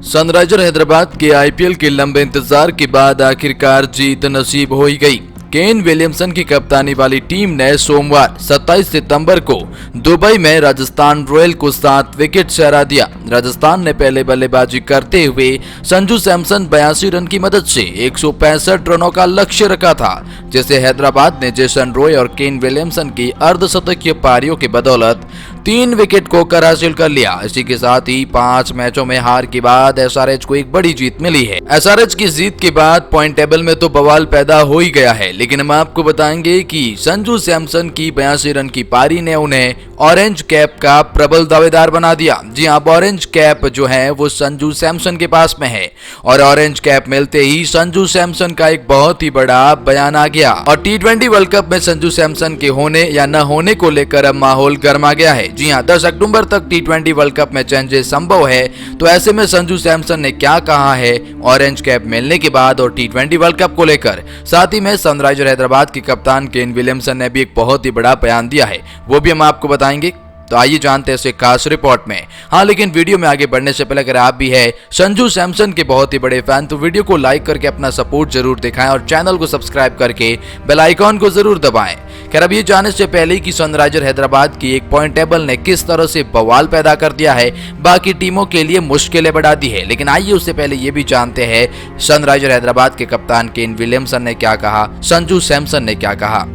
Sunriser Hyderabad के IPL के लंबे इंतजार के बाद आखिरकार जीत नसीब हो ही गई। केन विलियमसन की कप्तानी वाली टीम ने सोमवार 27 सितंबर को दुबई में राजस्थान रॉयल को 7 विकेट से हरा दिया। राजस्थान ने पहले बल्लेबाजी करते हुए संजू सैमसन 82 रन की मदद से 165 रनों का लक्ष्य रखा था, जिसे हैदराबाद ने जेसन रॉय और केन विलियमसन की अर्धशतकीय पारियों की बदौलत 3 विकेट खोकर हासिल कर लिया। इसी के साथ ही 5 मैचों में हार के बाद एसआरएच को एक बड़ी जीत मिली है। एसआरएच की जीत के बाद पॉइंट टेबल में तो बवाल पैदा हो ही गया है, लेकिन हम आपको बताएंगे कि संजू सैमसन की 82 रन की पारी ने उन्हें ऑरेंज कैप का प्रबल दावेदार बना दिया। जी हां, ऑरेंज कैप जो है वो संजू सैमसन के पास में है और ऑरेंज कैप मिलते ही संजू सैमसन का एक बहुत ही बड़ा बयान आ गया और टी20 वर्ल्ड कप में संजू सैमसन के होने या न होने को लेकर अब माहौल गर्मा गया है। जी हां, 10 अक्टूबर तक टी20 वर्ल्ड कप में चेंजेस संभव है, तो ऐसे में संजू सैमसन ने क्या कहा है ऑरेंज कैप मिलने के बाद और टी20 वर्ल्ड कप को लेकर। साथ ही में सनराइजर हैदराबाद के कप्तान केन विलियमसन ने भी एक बहुत ही बड़ा बयान दिया है, वो भी हम आपको बताएंगे। तो आइए जानते हैं इस खास रिपोर्ट में। हाँ, लेकिन वीडियो में आगे बढ़ने से पहले अगर आप भी है संजू सैमसन के बहुत ही बड़े फैन तो वीडियो को लाइक करके अपना सपोर्ट जरूर दिखाएं और चैनल को सब्सक्राइब करके बेल आइकॉन को जरूर दबाएं। खैर, अब ये जानने से पहले कि सनराइजर हैदराबाद की एक पॉइंट टेबल ने किस तरह से बवाल पैदा कर दिया है, बाकी टीमों के लिए मुश्किलें बढ़ा दी है, लेकिन आइए उससे पहले ये भी जानते हैं सनराइजर हैदराबाद के कप्तान केन विलियमसन ने क्या कहा, संजू सैमसन ने क्या कहा।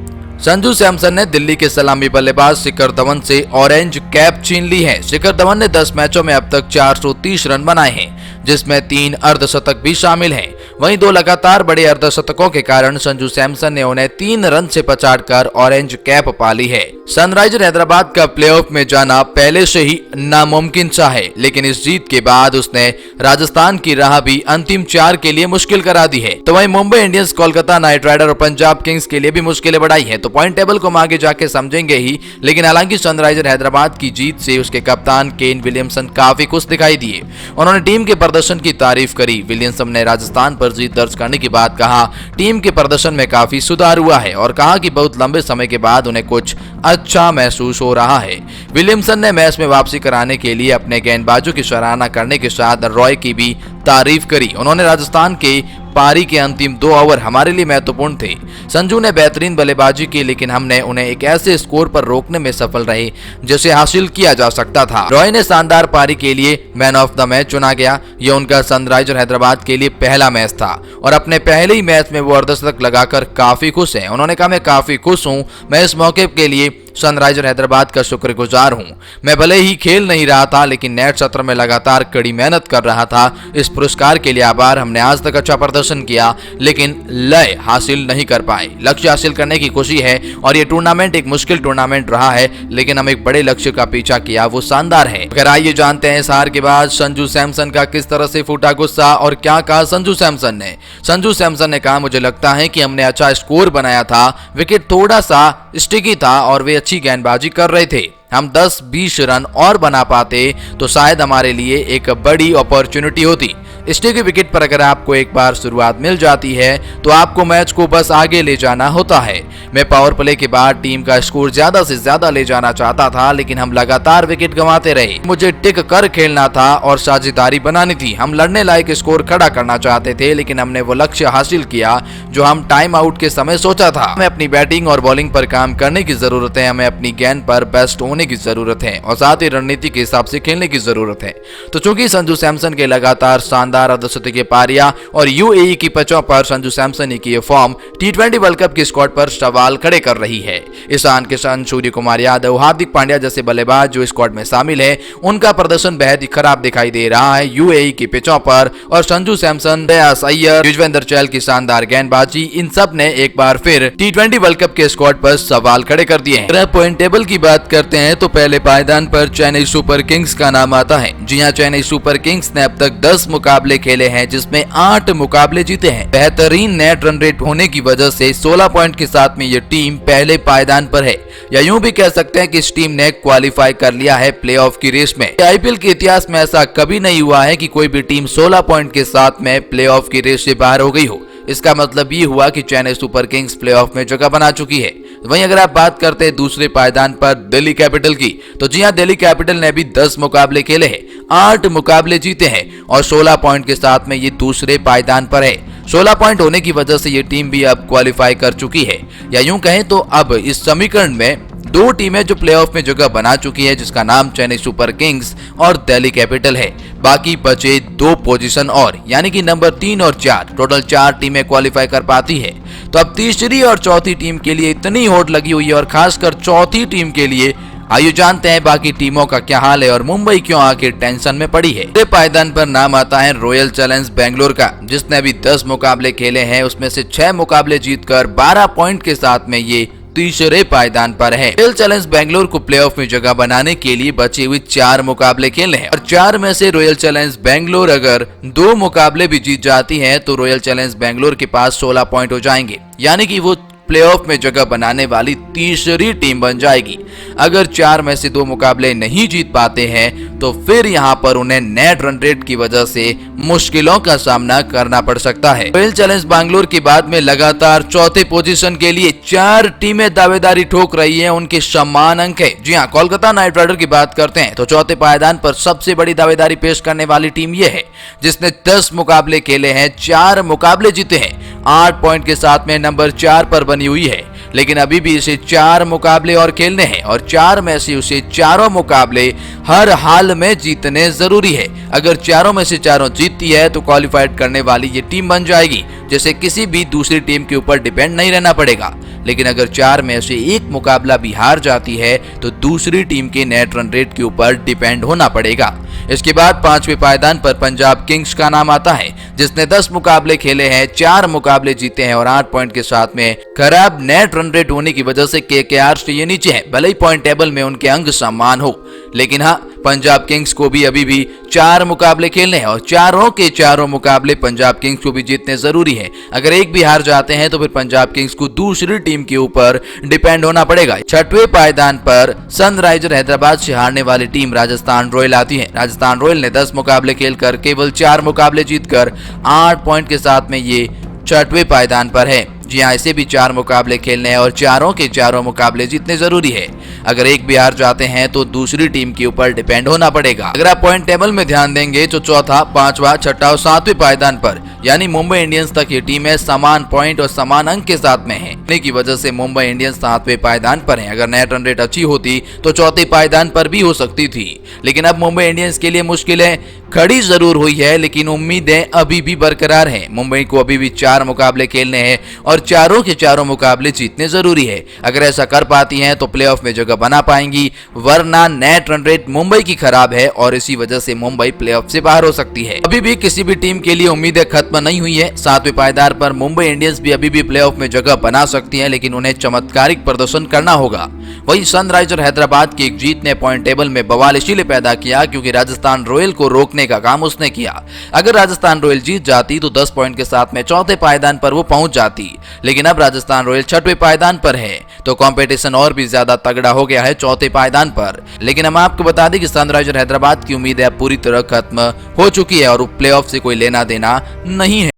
संजू सैमसन ने दिल्ली के सलामी बल्लेबाज शिखर धवन से ऑरेंज कैप छीन ली है। शिखर धवन ने 10 मैचों में अब तक 430 रन बनाए हैं, जिसमें 3 अर्धशतक भी शामिल हैं। वहीं 2 लगातार बड़े अर्धशतकों के कारण संजू सैमसन ने उन्हें 3 रन से पछाड़कर ऑरेंज कैप पा ली है। सनराइजर हैदराबाद का प्लेऑफ में जाना पहले से ही नामुमकिन सा है, लेकिन इस जीत के बाद उसने राजस्थान की राह भी अंतिम 4 के लिए मुश्किल करा दी है। तो वहीं Mumbai Indians, Kolkata Knight Rider और पंजाब किंग्स के लिए भी मुश्किलें बढ़ाई है। तो पॉइंट टेबल को हम आगे जाके समझेंगे ही, लेकिन हालांकि सनराइजर हैदराबाद की जीत से उसके कप्तान केन विलियमसन काफी खुश दिखाई दिए। उन्होंने टीम के प्रदर्शन की तारीफ करी। विलियमसन ने राजस्थान पर जीत दर्ज करने के बाद कहा टीम के प्रदर्शन में काफी सुधार हुआ है और कहा कि बहुत लंबे समय के बाद उन्हें कुछ अच्छा महसूस हो रहा है। विलियमसन ने मैच में वापसी कराने के लिए अपने गेंदबाजों की सराहना करने के साथ रॉय की भी तारीफ करी। उन्होंने राजस्थान के पारी के अंतिम 2 ओवर हमारे लिए महत्वपूर्ण थे। संजू ने बेहतरीन बल्लेबाजी की, लेकिन हमने उन्हें एक ऐसे स्कोर पर रोकने में सफल रहे जिसे हासिल किया जा सकता था। रॉय ने शानदार पारी के लिए मैन ऑफ द मैच चुना गया। यह उनका सनराइजर हैदराबाद के लिए पहला मैच था और अपने पहले ही मैच में वो अर्धशतक लगाकर काफी खुश हैं। उन्होंने कहा, मैं काफी खुश हूं। मैं इस मौके के लिए सनराइजर हैदराबाद का शुक्रगुजार हूं। मैं भले ही खेल नहीं रहा था, लेकिन नेट सत्र में लगातार कड़ी मेहनत कर रहा था। इस पुरस्कार के लिए आभार। हमने आज तक अच्छा प्रदर्शन किया, लेकिन लय हासिल नहीं कर पाए। लक्ष्य हासिल करने की खुशी है और ये टूर्नामेंट एक मुश्किल टूर्नामेंट रहा है, लेकिन हम एक बड़े लक्ष्य का पीछा किया, वो शानदार है। अगर आइए जानते हैं इस हार के बाद संजू सैमसन का किस तरह से फूटा गुस्सा और क्या कहा संजू सैमसन ने। संजू सैमसन ने कहा, मुझे लगता है कि हमने अच्छा स्कोर बनाया था, विकेट थोड़ा सा स्टिकी था और वे अच्छी गेंदबाजी कर रहे थे। हम 10-20 रन और बना पाते तो शायद हमारे लिए एक बड़ी अपॉर्चुनिटी होती। स्टिकी विकेट पर अगर आपको एक बार शुरुआत मिल जाती है तो आपको मैच को बस आगे ले जाना होता है। मैं पावर प्ले के बाद टीम का स्कोर ज्यादा से ज्यादा ले जाना चाहता था, लेकिन हम लगातार विकेट गंवाते रहे। मुझे टिक कर खेलना था और साझेदारी बनानी थी। हम लड़ने लायक स्कोर खड़ा करना चाहते थे, लेकिन हमने वो लक्ष्य हासिल किया जो हम टाइम आउट के समय सोचा था। हमें अपनी बैटिंग और बॉलिंग पर काम करने की जरूरत है। हमें अपनी गेंद पर बेस्ट होने की जरूरत है और साथ ही रणनीति के हिसाब से खेलने की जरूरत है। तो चूंकि संजू सैमसन के लगातार शानदार अर्धशतकीय पारियां और यूएई की पिचों पर संजू सैमसन की फॉर्म टी20 वर्ल्ड कप की स्क्वाड पर सवाल खड़े कर रही है। ईशान किशन, सूर्य कुमार यादव, हार्दिक पांड्या जैसे बल्लेबाज जो स्क्वाड में शामिल है, उनका प्रदर्शन बेहद ही खराब दिखाई दे रहा है यूएई की पिचों पर। और संजू सैमसन, श्रेयस अय्यर, युजवेंद्र चहल की शानदार गेंदबाजी, इन सब ने एक बार फिर टी20 वर्ल्ड कप के स्क्वाड पर सवाल खड़े कर दिए हैं। पॉइंट टेबल की बात करते हैं तो पहले पायदान पर चेन्नई सुपर किंग्स का नाम आता है। जी हां, चेन्नई सुपर किंग्स ने अब तक 10 मुकाबले खेले हैं, जिसमें 8 मुकाबले जीते हैं। बेहतरीन नेट रन रेट होने की वजह से 16 पॉइंट के साथ में ये टीम पहले पायदान पर है, या यूं भी कह सकते हैं कि इस टीम ने क्वालिफाई कर लिया है प्लेऑफ की रेस में। आईपीएल के इतिहास में ऐसा कभी नहीं हुआ है कि कोई भी टीम 16 पॉइंट के साथ में प्लेऑफ की रेस से बाहर हो गई हो। इसका मतलब ये हुआ कि चेन्नई सुपर किंग्स प्लेऑफ में जगह बना चुकी है। वहीं अगर आप बात करते हैं दूसरे पायदान पर दिल्ली कैपिटल की, तो जी हां, दिल्ली कैपिटल ने अभी 10 मुकाबले खेले हैं, 8 मुकाबले जीते हैं और 16 पॉइंट के साथ में ये दूसरे पायदान पर है। 16 पॉइंट होने की वजह से ये टीम भी अब क्वालिफाई कर चुकी है, या यूं कहें तो अब इस समीकरण में 2 टीमें जो प्लेऑफ में जगह बना चुकी है, जिसका नाम चेन्नई सुपर किंग्स और दिल्ली कैपिटल है। बाकी बचे 2 पोजीशन और, यानी कि नंबर 3 और 4, टोटल 4 टीमें क्वालिफाई कर पाती है। तो अब तीसरी और चौथी टीम के लिए इतनी होड़ लगी हुई है और खासकर चौथी टीम के लिए। आइए जानते हैं बाकी टीमों का क्या हाल है और मुंबई क्यों आखिर टेंशन में पड़ी है। तीसरे पायदान पर नाम आता है रॉयल चैलेंज बेंगलोर का, जिसने अभी 10 मुकाबले खेले हैं, उसमें से 6 मुकाबले जीतकर 12 पॉइंट के साथ में ये तीसरे पायदान पर है। रॉयल चैलेंज बेंगलोर को प्लेऑफ में जगह बनाने के लिए बची हुई 4 मुकाबले खेलने हैं और 4 में से रॉयल चैलेंज बेंगलोर अगर 2 मुकाबले भी जीत जाती है तो रॉयल चैलेंज बेंगलोर के पास 16 पॉइंट हो जाएंगे, यानी कि वो प्लेऑफ में जगह बनाने वाली तीसरी टीम बन जाएगी। अगर 4 में से 2 मुकाबले नहीं जीत पाते हैं तो फिर यहां पर उन्हें नेट रन रेट की वजह से मुश्किलों का सामना करना पड़ सकता है। रॉयल चैलेंज बैंगलोर के बाद में लगातार चौथे पोजीशन के लिए 4 टीमें दावेदारी ठोक रही हैं, उनके समान अंक है। जी हां, कोलकाता नाइट राइडर की बात करते हैं तो चौथे पायदान पर सबसे बड़ी दावेदारी पेश करने वाली टीम यह है, जिसने 10 मुकाबले खेले हैं, 4 मुकाबले जीते हैं, 8 पॉइंट के साथ में नंबर 4 पर बनी हुई है। लेकिन अभी भी इसे 4 मुकाबले और खेलने हैं और 4 में से उसे चारों मुकाबले हर हाल में जीतने जरूरी है। अगर चारों में से चारों जीतती है तो क्वालिफाइड करने वाली ये टीम बन जाएगी, जैसे किसी भी दूसरी टीम के ऊपर डिपेंड नहीं रहना पड़ेगा। लेकिन अगर 4 में से एक मुकाबला भी हार जाती है तो दूसरी टीम के नेट रन रेट के ऊपर डिपेंड होना पड़ेगा। इसके बाद 5वें पायदान पर पंजाब किंग्स का नाम आता है, जिसने 10 मुकाबले खेले हैं, 4 मुकाबले जीते हैं और 8 पॉइंट के साथ में खराब नेट रन रेट होने की वजह से केकेआर से ये नीचे है। भले ही पॉइंट टेबल में उनके अंक समान हो, लेकिन हाँ, पंजाब किंग्स को भी अभी भी 4 मुकाबले खेलने हैं और चारों के चारों मुकाबले पंजाब किंग्स को भी जीतने जरूरी है। अगर एक भी हार जाते हैं तो फिर पंजाब किंग्स को दूसरी टीम के ऊपर डिपेंड होना पड़ेगा। 6वें पायदान पर सनराइजर हैदराबाद से हारने वाली टीम राजस्थान रॉयल आती है। राजस्थान रॉयल ने 10 मुकाबले खेलकर केवल 4 मुकाबले जीतकर 8 पॉइंट के साथ में ये 6वें पायदान पर है। जी हाँ, इसे भी 4 मुकाबले खेलने हैं और चारों के चारों मुकाबले जीतने जरूरी है। अगर एक भी हार जाते हैं तो दूसरी टीम के ऊपर डिपेंड होना पड़ेगा। अगर आप पॉइंट टेबल में ध्यान देंगे तो चौथा, 5वां, 6ठा और 7वें पायदान पर, यानी मुंबई इंडियंस तक ये टीमें समान पॉइंट और समान अंक के साथ में है, की वजह से मुंबई इंडियंस 7वें पायदान पर है। अगर नेट रन रेट अच्छी होती तो 4थे पायदान पर भी हो सकती थी, लेकिन अब मुंबई इंडियंस के लिए मुश्किलें खड़ी जरूर हुई है, लेकिन उम्मीदें अभी भी बरकरार हैं। मुंबई को अभी भी 4 मुकाबले खेलने हैं और चारों के चारों मुकाबले जीतने जरूरी है। अगर ऐसा कर पाती हैं तो प्लेऑफ में जगह बना पाएंगी, वरना नेट रन रेट मुंबई की खराब है और इसी वजह से मुंबई प्लेऑफ से बाहर हो सकती है। अभी भी किसी भी टीम के लिए उम्मीदें खत्म नहीं हुई है। 7वें पायदान पर मुंबई इंडियंस भी अभी भी प्लेऑफ में जगह बना सकती है, लेकिन उन्हें चमत्कारिक प्रदर्शन करना होगा। वहीं सनराइजर हैदराबाद की एक जीत ने पॉइंट टेबल में बवाल इसीलिए पैदा किया क्योंकि राजस्थान रॉयल को रोकने का काम उसने किया। अगर राजस्थान रॉयल जीत जाती तो 10 पॉइंट के साथ में 4थे पायदान पर वो पहुंच जाती, लेकिन अब राजस्थान रॉयल 6वें पायदान पर है तो कंपटीशन और भी ज्यादा तगड़ा हो गया है 4थे पायदान पर। लेकिन हम आपको बता दें कि सनराइजर हैदराबाद की उम्मीद है पूरी तरह खत्म हो चुकी है और प्लेऑफ से कोई लेना देना नहीं है।